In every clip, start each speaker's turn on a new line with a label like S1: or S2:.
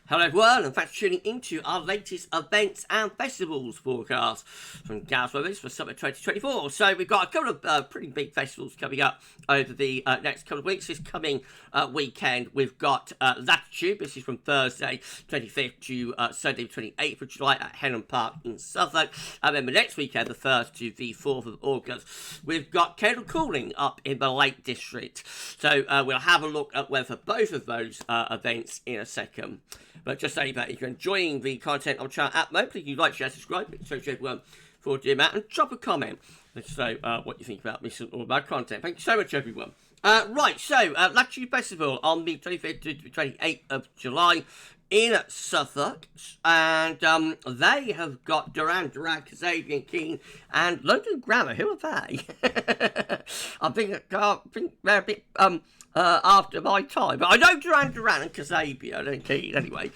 S1: Hello everyone, and thanks for tuning into our latest events and festivals forecast from GavsWeatherVids for Summer 2024. So we've got a couple of pretty big festivals coming up over the next couple of weeks. This coming weekend, we've got Latitude. This is from Thursday 25th to Sunday 28th of July at Henham Park in Suffolk. And then the next weekend, the 1st to the 4th of August, we've got Kendal Calling up in the Lake District. So we'll have a look at whether both of those events in a second. But just say that if you're enjoying the content on the channel at the moment, please like, share, subscribe, so everyone for doing that, and drop a comment. Let's say what you think about this and all about content. Thank you so much, everyone. Right, so Latitude Festival on the 25th to the 28th of July in Suffolk, and they have got Duran Duran, Kasabian, Keane, and London Grammar. Who are they? I think they're a bit after my time, but I know Duran Duran and Kasabian and Keane anyway.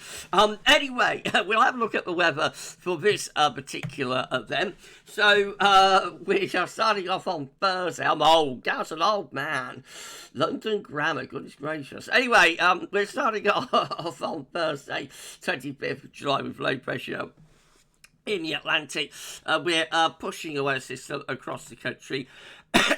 S1: Anyway, we'll have a look at the weather for this particular event. So we are starting off on Thursday. I'm old, Gav's an old man. London Grammar, goodness gracious. Anyway, we're starting off on Thursday, 25th of July with low pressure in the Atlantic. We're pushing a weather system across the country.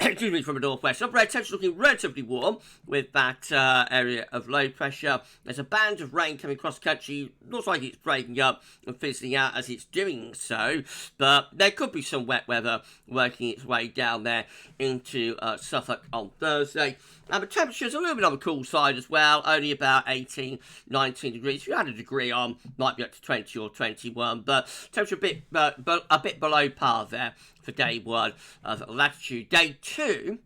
S1: Excuse me, from the northwest. Upper air temperature looking relatively warm with that area of low pressure. There's a band of rain coming across the country. Looks like it's breaking up and fizzling out as it's doing so. But there could be some wet weather working its way down there into Suffolk on Thursday. And the temperature's a little bit on the cool side as well, only about 18, 19 degrees. If you had a degree on, might be up to 20 or 21, but temperature a bit below par there for day one of Latitude. Day two,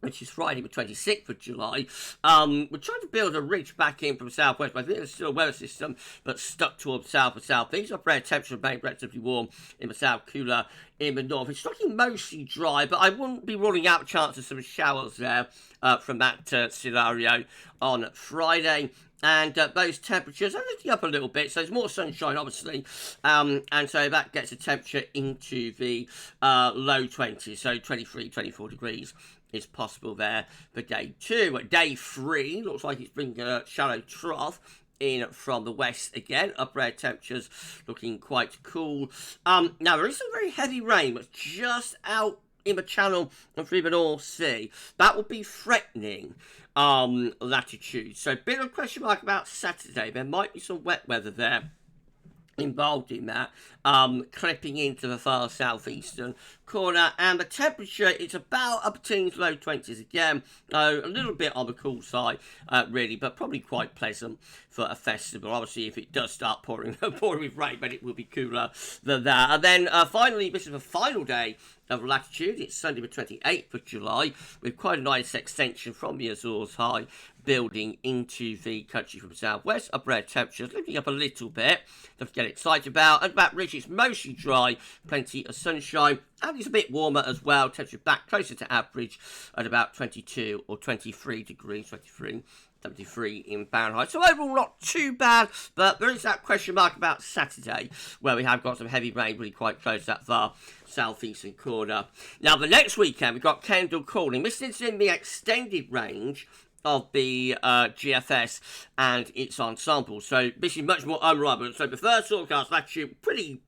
S1: which is Friday the 26th of July, we're trying to build a ridge back in from southwest, but I think there's still a weather system, but stuck towards south and southeast. Upper air temperature remains relatively warm in the south, cooler in the north. It's looking mostly dry, but I wouldn't be ruling out a chance of some showers there from that scenario on Friday. And those temperatures are lifting up a little bit, so there's more sunshine, obviously, and so that gets the temperature into the low 20s, so 23, 24 degrees is possible there for day two. Day three, looks like it's bringing a shallow trough in from the west again. Upper air temperatures looking quite cool. Now, there is some very heavy rain, but just out in the channel and through the North Sea. That will be threatening Latitude. So a bit of a question mark about Saturday. There might be some wet weather there involved in that, clipping into the far southeastern corner, and the temperature is about up teens, low 20s again, a little bit on the cool side really, but probably quite pleasant for a festival. Obviously if it does start pouring with rain, but it will be cooler than that. And then finally, this is the final day of Latitude. It's Sunday the 28th of July with quite a nice extension from the Azores high building into the country from southwest. Upper air temperatures lifting up a little bit, don't get excited about. And that ridge is mostly dry, plenty of sunshine, and it's a bit warmer as well. Temperature back closer to average at about 22 or 23 degrees, 73 in Fahrenheit. So overall not too bad, but there is that question mark about Saturday where we have got some heavy rain really quite close to that far southeastern corner. Now the next weekend we've got Kendal Calling. This is in the extended range of the GFS and its ensemble. So this is much more unreliable. So the first forecast Latitude pretty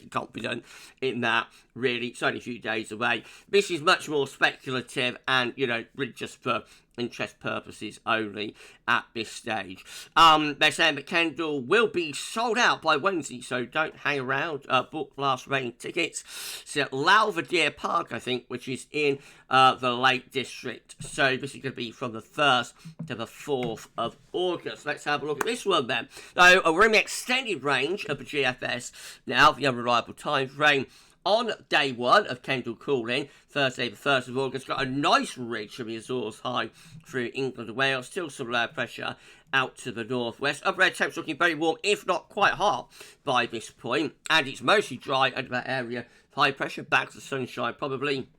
S1: confident in that, really. It's only a few days away. This is much more speculative and, really just for interest purposes only at this stage. They're saying that Kendal will be sold out by Wednesday, so don't hang around. Book last remaining tickets. It's at Lalverdere Park, I think, which is in the Lake District. So this is going to be from the 1st to the 4th of August. Let's have a look at this one then. So we're in the extended range of the GFS now, the unreliable time frame. On day one of Kendal Calling, Thursday the 1st of August, got a nice ridge from the Azores high through England and Wales. Still some low pressure out to the northwest. Upper air temperature looking very warm, if not quite hot by this point. And it's mostly dry under that area. High pressure, back to sunshine probably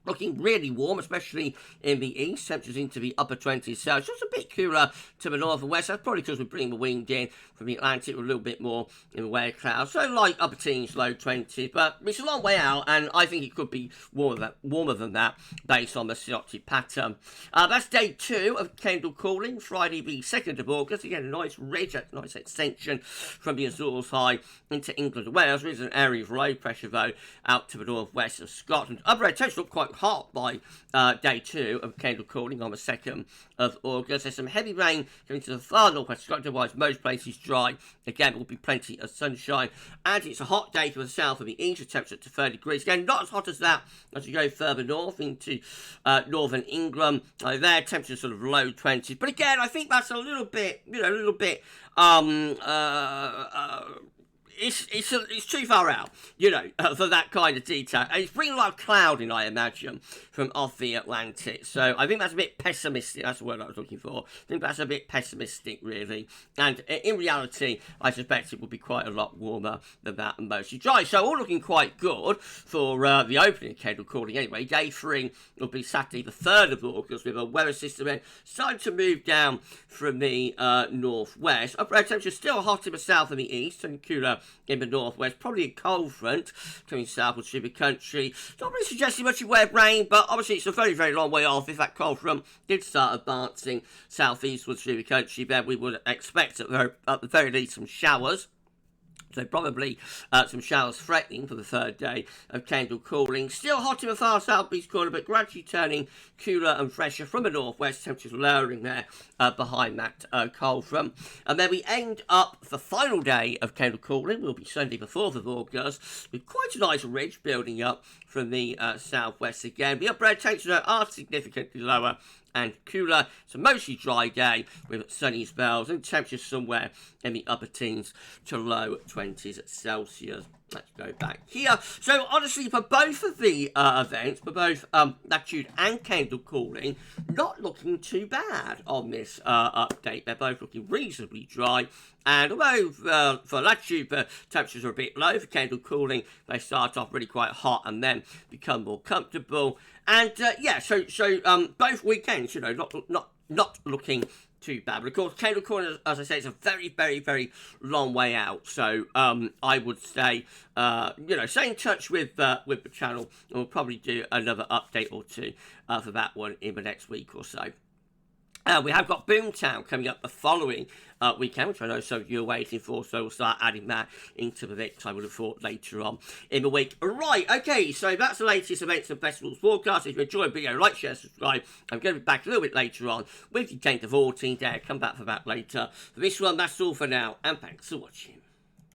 S1: Looking really warm, especially in the east. Temperatures into the upper 20s Celsius. Just a bit cooler to the north and west. That's probably because we're bringing the wind in from the Atlantic with a little bit more in the way of clouds. So like upper teens, low 20s. But it's a long way out, and I think it could be warmer than that based on the synoptic pattern. That's day 2 of Kendal Calling, Friday the 2nd of August. Again, a nice ridge, a nice extension from the Azores High into England and Wales. There is an area of low pressure, though, out to the northwest of Scotland. Upper air temperatures look quite hot by day 2 of Kendal Calling on the 2nd of August. There's some heavy rain going to the far northwest Scotland, otherwise most places dry. Again, there will be plenty of sunshine, and it's a hot day to the south of the east, with temperature to 30 degrees. Again, not as hot as that as you go further north into northern England. There, temperatures sort of low 20s, but again, I think that's a little bit, it's too far out, for that kind of detail. And it's bringing a lot of clouding, I imagine, from off the Atlantic. So I think that's a bit pessimistic. That's the word I was looking for. I think that's a bit pessimistic, really. And in reality, I suspect it will be quite a lot warmer than that and mostly dry. So all looking quite good for the opening of Kendal Calling anyway. Day 3 will be Saturday the 3rd of August, with a weather system then starting to move down from the northwest. Upper air temperature still hot in the south and the east, and cooler in the northwest. Probably a cold front coming southwards through the country. Not really suggesting much in way of rain, but obviously it's a very, very long way off. If that cold front did start advancing southeastwards through the country, then we would expect at the very least some showers. So probably some showers threatening for the 3rd day of Kendal Calling. Still hot in the far southeast corner, but gradually turning cooler and fresher from the northwest. Temperatures lowering there behind that cold front. And then we end up the final day of Kendal Calling. Will be Sunday the 4th of August, with quite a nice ridge building up from the southwest again. The upper air temperatures are significantly lower and cooler. It's a mostly dry day with sunny spells and temperatures somewhere in the upper teens to low 20s Celsius. Let's go back here. So honestly, for both of the events, for both Latitude and Kendal Calling, not looking too bad on this update. They're both looking reasonably dry. And although for Latitude the temperatures are a bit low, for Kendal Calling they start off really quite hot and then become more comfortable. And so both weekends, not looking too bad. But of course, Kendal Calling, as I say, is a very, very, very long way out. So I would say, stay in touch with the channel, and we'll probably do another update or two for that one in the next week or so. We have got Boomtown coming up the following weekend, which I know some of you are waiting for, so we'll start adding that into the mix, I would have thought, later on in the week. Right, okay, so that's the latest events and festivals forecast. If you enjoyed the video, like, share, subscribe. I'm going to be back a little bit later on with the 10th to 14th day. Come back for that later. For this one, that's all for now, and thanks for watching.